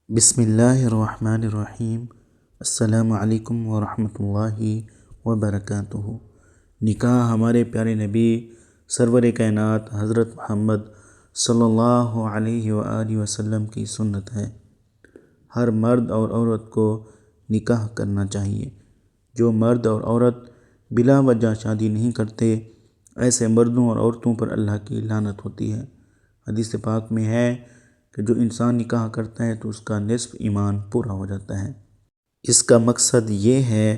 بسم اللہ الرحمن الرحیم۔ السلام علیکم ورحمۃ اللہ وبرکاتہ۔ نکاح ہمارے پیارے نبی سرور کائنات حضرت محمد صلی اللہ علیہ وآلہ وسلم کی سنت ہے۔ ہر مرد اور عورت کو نکاح کرنا چاہیے۔ جو مرد اور عورت بلا وجہ شادی نہیں کرتے، ایسے مردوں اور عورتوں پر اللہ کی لعنت ہوتی ہے۔ حدیث پاک میں ہے کہ جو انسان نکاح کرتا ہے تو اس کا نصف ایمان پورا ہو جاتا ہے۔ اس کا مقصد یہ ہے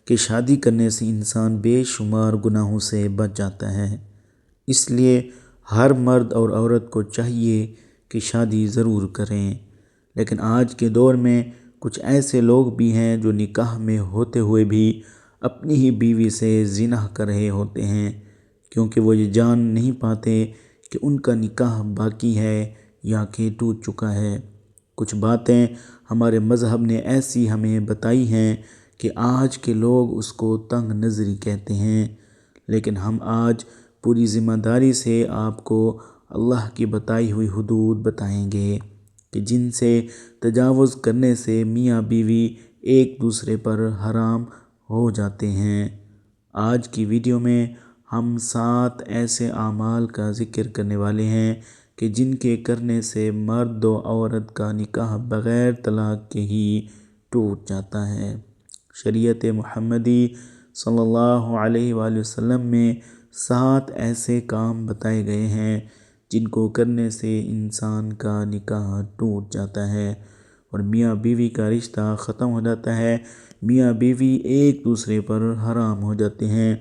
کہ شادی کرنے سے انسان بے شمار گناہوں سے بچ جاتا ہے۔ اس لیے ہر مرد اور عورت کو چاہیے کہ شادی ضرور کریں۔ لیکن آج کے دور میں کچھ ایسے لوگ بھی ہیں جو نکاح میں ہوتے ہوئے بھی اپنی ہی بیوی سے زنا کر رہے ہوتے ہیں، کیونکہ وہ یہ جان نہیں پاتے کہ ان کا نکاح باقی ہے یا کہ ٹوٹ چکا ہے۔ کچھ باتیں ہمارے مذہب نے ایسی ہمیں بتائی ہیں کہ آج کے لوگ اس کو تنگ نظری کہتے ہیں، لیکن ہم آج پوری ذمہ داری سے آپ کو اللہ کی بتائی ہوئی حدود بتائیں گے کہ جن سے تجاوز کرنے سے میاں بیوی ایک دوسرے پر حرام ہو جاتے ہیں۔ آج کی ویڈیو میں ہم 7 ایسے اعمال کا ذکر کرنے والے ہیں کہ جن کے کرنے سے مرد و عورت کا نکاح بغیر طلاق کے ہی ٹوٹ جاتا ہے۔ شریعت محمدی صلی اللہ علیہ وآلہ وسلم میں 7 ایسے کام بتائے گئے ہیں جن کو کرنے سے انسان کا نکاح ٹوٹ جاتا ہے اور میاں بیوی کا رشتہ ختم ہو جاتا ہے، میاں بیوی ایک دوسرے پر حرام ہو جاتے ہیں۔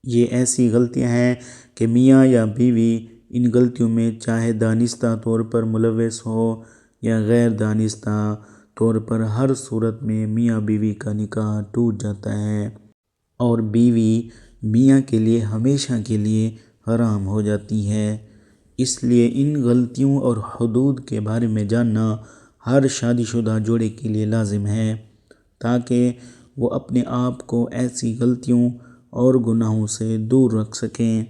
یہ ایسی غلطیاں ہیں کہ میاں یا بیوی ان غلطیوں میں چاہے دانستہ طور پر ملوث ہو یا غیر دانستہ طور پر، ہر صورت میں میاں بیوی کا نکاح ٹوٹ جاتا ہے اور بیوی میاں کے لیے ہمیشہ کے لیے حرام ہو جاتی ہے۔ اس لیے ان غلطیوں اور حدود کے بارے میں جاننا ہر شادی شدہ جوڑے کے لیے لازم ہے، تاکہ وہ اپنے آپ کو ایسی غلطیوں اور گناہوں سے دور رکھ سکیں۔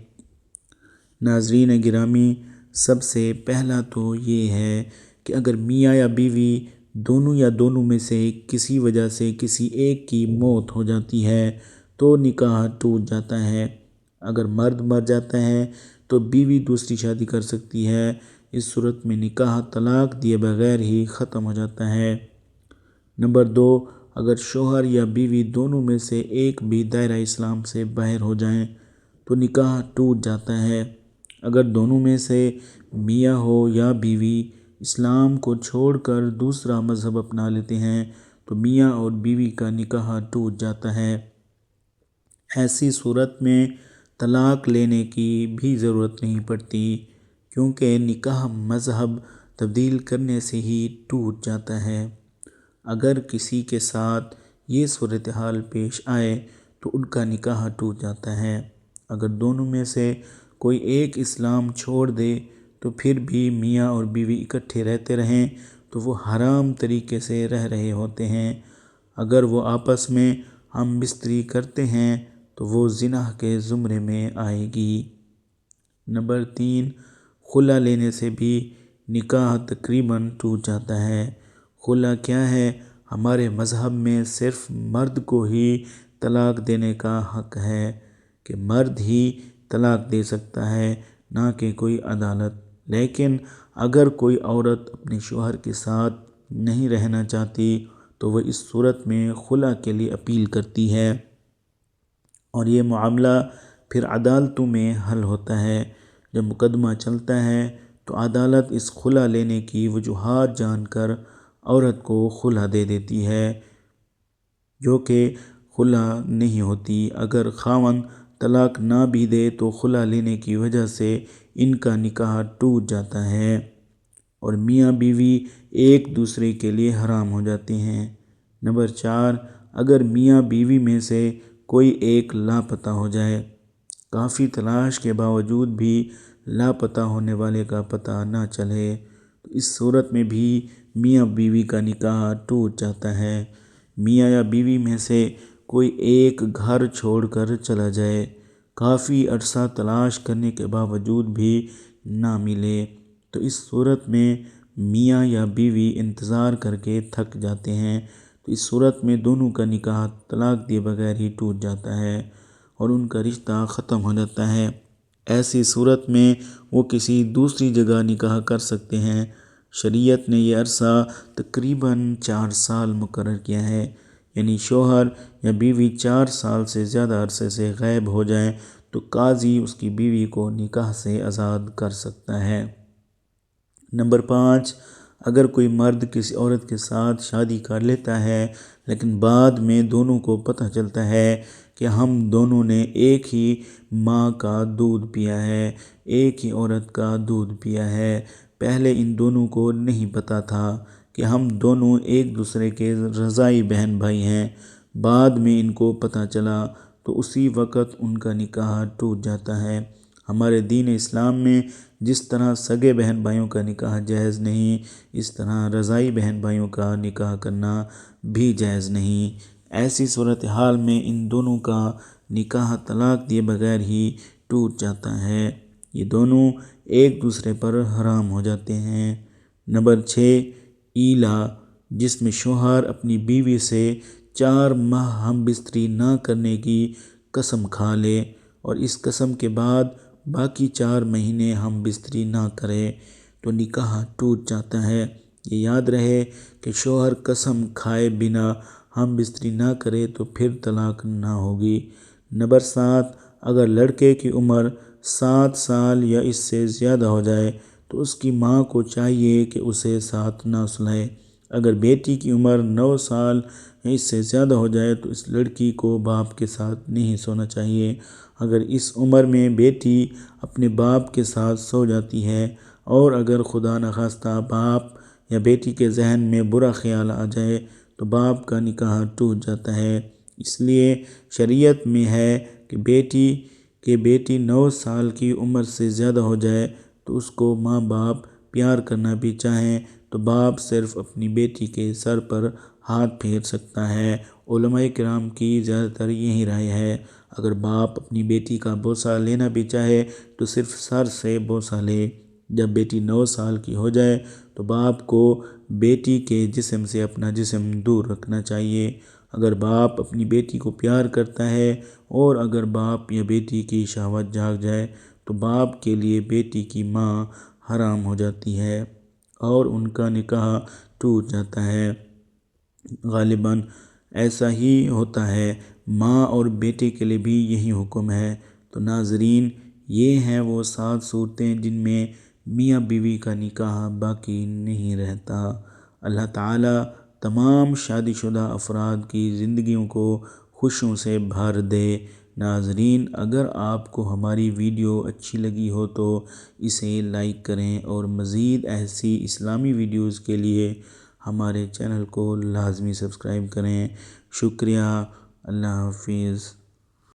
ناظرین گرامی، سب سے پہلا تو یہ ہے کہ اگر میاں یا بیوی دونوں یا دونوں میں سے کسی وجہ سے کسی ایک کی موت ہو جاتی ہے تو نکاح ٹوٹ جاتا ہے۔ اگر مرد مر جاتا ہے تو بیوی دوسری شادی کر سکتی ہے۔ اس صورت میں نکاح طلاق دیے بغیر ہی ختم ہو جاتا ہے۔ نمبر 2، اگر شوہر یا بیوی دونوں میں سے ایک بھی دائرہ اسلام سے باہر ہو جائیں تو نکاح ٹوٹ جاتا ہے۔ اگر دونوں میں سے میاں ہو یا بیوی اسلام کو چھوڑ کر دوسرا مذہب اپنا لیتے ہیں تو میاں اور بیوی کا نکاح ٹوٹ جاتا ہے۔ ایسی صورت میں طلاق لینے کی بھی ضرورت نہیں پڑتی، کیونکہ نکاح مذہب تبدیل کرنے سے ہی ٹوٹ جاتا ہے۔ اگر کسی کے ساتھ یہ صورتحال پیش آئے تو ان کا نکاح ٹوٹ جاتا ہے۔ اگر دونوں میں سے کوئی ایک اسلام چھوڑ دے تو پھر بھی میاں اور بیوی اکٹھے رہتے رہیں تو وہ حرام طریقے سے رہ رہے ہوتے ہیں۔ اگر وہ آپس میں ہم بستری کرتے ہیں تو وہ زنا کے زمرے میں آئے گی۔ نمبر 3، خلا لینے سے بھی نکاح تقریباً ٹوٹ جاتا ہے۔ خلا کیا ہے؟ ہمارے مذہب میں صرف مرد کو ہی طلاق دینے کا حق ہے کہ مرد ہی طلاق دے سکتا ہے، نہ کہ کوئی عدالت۔ لیکن اگر کوئی عورت اپنے شوہر کے ساتھ نہیں رہنا چاہتی تو وہ اس صورت میں خلا کے لیے اپیل کرتی ہے اور یہ معاملہ پھر عدالتوں میں حل ہوتا ہے۔ جب مقدمہ چلتا ہے تو عدالت اس خلا لینے کی وجوہات جان کر عورت کو خلا دے دیتی ہے، جو کہ خلا نہیں ہوتی۔ اگر خاوند طلاق نہ بھی دے تو خلا لینے کی وجہ سے ان کا نکاح ٹوٹ جاتا ہے اور میاں بیوی ایک دوسرے کے لیے حرام ہو جاتے ہیں۔ نمبر 4، اگر میاں بیوی میں سے کوئی ایک لاپتہ ہو جائے، کافی تلاش کے باوجود بھی لاپتہ ہونے والے کا پتہ نہ چلے تو اس صورت میں بھی میاں بیوی کا نکاح ٹوٹ جاتا ہے۔ میاں یا بیوی میں سے کوئی ایک گھر چھوڑ کر چلا جائے، کافی عرصہ تلاش کرنے کے باوجود بھی نہ ملے تو اس صورت میں میاں یا بیوی انتظار کر کے تھک جاتے ہیں تو اس صورت میں دونوں کا نکاح طلاق دیے بغیر ہی ٹوٹ جاتا ہے اور ان کا رشتہ ختم ہو جاتا ہے۔ ایسی صورت میں وہ کسی دوسری جگہ نکاح کر سکتے ہیں۔ شریعت نے یہ عرصہ تقریباً 4 سال مقرر کیا ہے، یعنی شوہر یا بیوی 4 سال سے زیادہ عرصے سے غائب ہو جائیں تو قاضی اس کی بیوی کو نکاح سے آزاد کر سکتا ہے۔ نمبر 5، اگر کوئی مرد کسی عورت کے ساتھ شادی کر لیتا ہے لیکن بعد میں دونوں کو پتہ چلتا ہے کہ ہم دونوں نے ایک ہی ماں کا دودھ پیا ہے، ایک ہی عورت کا دودھ پیا ہے، پہلے ان دونوں کو نہیں پتہ تھا کہ ہم دونوں ایک دوسرے کے رضاعی بہن بھائی ہیں، بعد میں ان کو پتہ چلا تو اسی وقت ان کا نکاح ٹوٹ جاتا ہے۔ ہمارے دین اسلام میں جس طرح سگے بہن بھائیوں کا نکاح جائز نہیں، اس طرح رضاعی بہن بھائیوں کا نکاح کرنا بھی جائز نہیں۔ ایسی صورتحال میں ان دونوں کا نکاح طلاق دیے بغیر ہی ٹوٹ جاتا ہے، یہ دونوں ایک دوسرے پر حرام ہو جاتے ہیں۔ نمبر 6، ایلا، جس میں شوہر اپنی بیوی سے 4 ماہ ہم بستری نہ کرنے کی قسم کھا لے اور اس قسم کے بعد باقی 4 مہینے ہم بستری نہ کرے تو نکاح ٹوٹ جاتا ہے۔ یہ یاد رہے کہ شوہر قسم کھائے بنا ہم بستری نہ کرے تو پھر طلاق نہ ہوگی۔ نمبر 7، اگر لڑکے کی عمر 7 سال یا اس سے زیادہ ہو جائے تو اس کی ماں کو چاہیے کہ اسے ساتھ نہ سلائے۔ اگر بیٹی کی عمر 9 سال یا اس سے زیادہ ہو جائے تو اس لڑکی کو باپ کے ساتھ نہیں سونا چاہیے۔ اگر اس عمر میں بیٹی اپنے باپ کے ساتھ سو جاتی ہے اور اگر خدا نخواستہ باپ یا بیٹی کے ذہن میں برا خیال آ جائے تو باپ کا نکاح ٹوٹ جاتا ہے۔ اس لیے شریعت میں ہے کہ بیٹی 9 سال کی عمر سے زیادہ ہو جائے تو اس کو ماں باپ پیار کرنا بھی چاہیں تو باپ صرف اپنی بیٹی کے سر پر ہاتھ پھیر سکتا ہے۔ علماء کرام کی زیادہ تر یہی رائے ہے، اگر باپ اپنی بیٹی کا بوسہ لینا بھی چاہے تو صرف سر سے بوسہ لے۔ جب بیٹی 9 سال کی ہو جائے تو باپ کو بیٹی کے جسم سے اپنا جسم دور رکھنا چاہیے۔ اگر باپ اپنی بیٹی کو پیار کرتا ہے اور اگر باپ یا بیٹی کی شہوت جاگ جائے تو باپ کے لیے بیٹی کی ماں حرام ہو جاتی ہے اور ان کا نکاح ٹوٹ جاتا ہے۔ غالباً ایسا ہی ہوتا ہے، ماں اور بیٹے کے لیے بھی یہی حکم ہے۔ تو ناظرین، یہ ہیں وہ 7 صورتیں جن میں میاں بیوی کا نکاح باقی نہیں رہتا۔ اللہ تعالیٰ تمام شادی شدہ افراد کی زندگیوں کو خوشیوں سے بھر دے۔ ناظرین، اگر آپ کو ہماری ویڈیو اچھی لگی ہو تو اسے لائک کریں اور مزید ایسی اسلامی ویڈیوز کے لیے ہمارے چینل کو لازمی سبسکرائب کریں۔ شکریہ، اللہ حافظ۔